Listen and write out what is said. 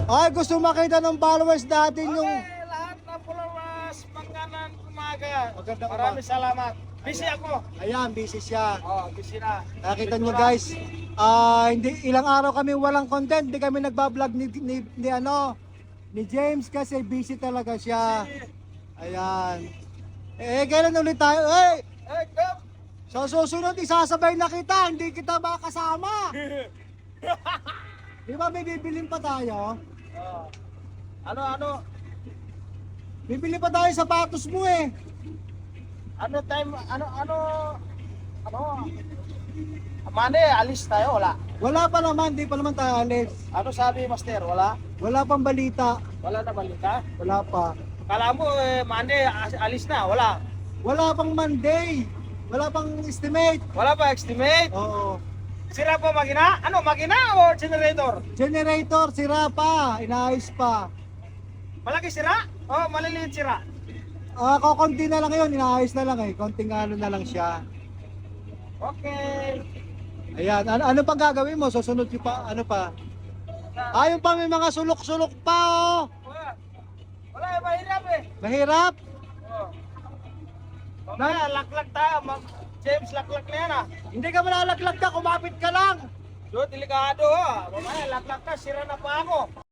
Ay, gusto makita ng followers natin yung... Okay, lahat ng followers, magandang umaga. Magandang Maraming salamat. Busy ako. Ayan, busy siya. Oh, busy na. Nakita nyo guys, hindi ilang araw kami walang content, hindi kami nagbablog ni James kasi busy talaga siya. Ayan. Kailan ulit tayo? Go! Sa susunod, isasabay na kita, hindi kita makasama. Di ba may bibilin pa tayo? Oh. Ano? Bibili pa tayo sapatos mo eh. Ano time? Mande, alis tayo, wala. Wala pa naman, di pa naman tayo alis. Ano sabi, Master? Wala? Wala pang balita. Wala na balita? Wala pa. Kala mo, Mande, alis na, wala. Wala pang Monday. Wala pang estimate. Wala pa estimate? Oo. Sira pa makina? Ano, makina o generator? Generator, sira pa. Inaayos pa. Malaki sira? O maliliit sira? Konti na lang yun. Inaayos na lang eh. Konting ano na lang siya. Okay. Ayan. Ano pang gagawin mo? Susunod yung pa, ano pa? Ayun pa, may mga sulok-sulok pa oh. Wala, mahirap eh. Mahirap. Oh. Mamaya, laklak tayo. James, laklak na yan ah. Hindi ka malalaglag ka. Kumapit ka lang. So, delikado ha. Mamaya, laklak ka. Sira na pa ako.